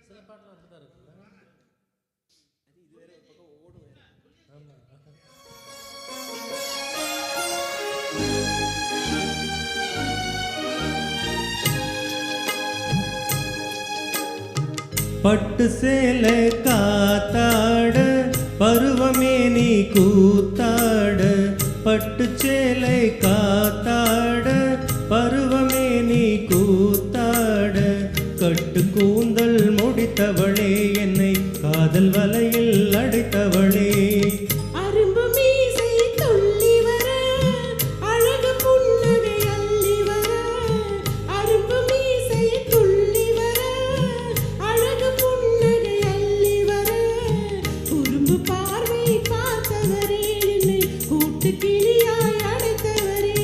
சில பாட்டுலாம் அப்படிதான் இருக்குல்ல. அது இது வேற ஒரு பக்கம் ஓடும். ஆமா. பட்டு சேலை காத்தாட பருவமே நீ கூத்தாட, பட்டு சேலை காத்தாட பருவமே நீ கூத்தாட, கட்டு கூந்தல் முடித்தவளே என்னை காதல் வலையில் அடைத்தவளே. அரும்பு மீசை துள்ளி வர அழகு புன்னகை அள்ளி வர, அரும்பு மீசை துள்ளி வர அழகு புன்னகை அள்ளி வர, குறும்பு பார்வை பார்த்தவரே என்னை கூட்டு கிளியாய் அடைத்தவரே.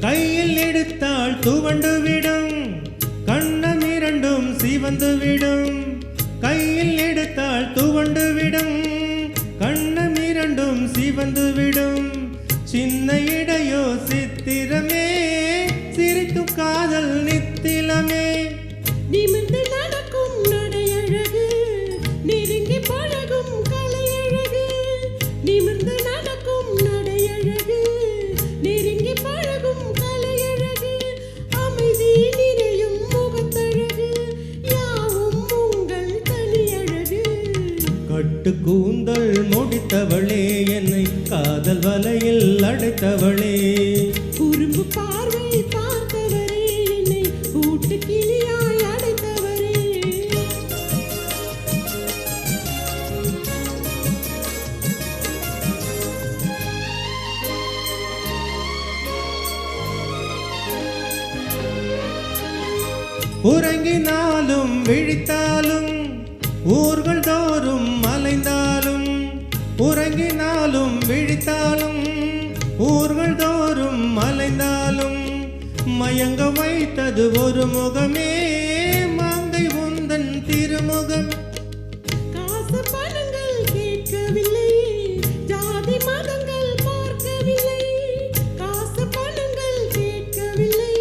கையில் எடுத்தால் துவண்டு விடும், கண்ணம் இரண்டும் சிவந்து விடும். கையில் எடுத்தால் துவண்டு விடும், கண்ணம் இரண்டும் சிவந்து விடும். சின்ன இடையோ சித்திரமே, சிரிக்கும் காதல் நித்திலமே. நிமிர்ந்து நடக்கும் நடையழகு, நெருங்கி பழகும் கலையழகு. நிமிர்ந்து நடக்கும் நடையழகு, நெருங்கி பழகும் கலையழகு. அமைதி நிறையும் முகத்தழகு, யாவும் உங்கள் தனியழகு. கட்டு கூந்தல் முடித்தவளே என்னை காதல் வலையில் அடைத்தவளே. குறும்பு பார்வை பார்த்தவரே என்னை கூட்டு கிளியாய் அடைத்தவரே. உறங்கினாலும் விழித்தாலும் ஊர்கள் தோறும் அலைந்தாலும், உறங்கினாலும் விழித்தாலும் ஊர்கள் தோறும் அலைந்தாலும், மயங்க வைத்தது ஒரு முகமே மங்கை உந்தன் திருமுகம். காசு பணங்கள் கேட்கவில்லை, ஜாதி மதங்கள் பார்க்கவில்லை. காசு பணங்கள் கேட்கவில்லை,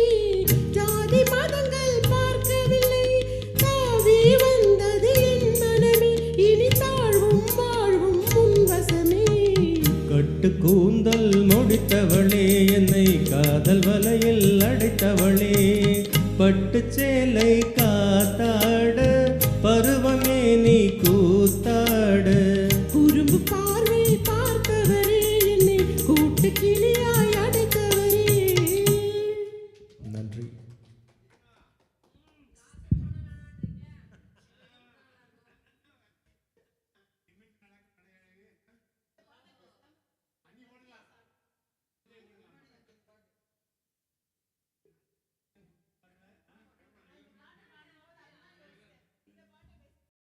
ஜாதி மதங்கள் பார்க்கவில்லை. தாவி வந்தது என் மனமே, இனி தாழ்வும் வாழ்வும் முன்வசமே. கட்டு கூந்தல் முடித்தவளே என்னை காதல் வலையில் அடைத்தவளே. பட்டு சேலை காத்தாட பருவமே நீ கூத்தாட. குறும்பு பார்வை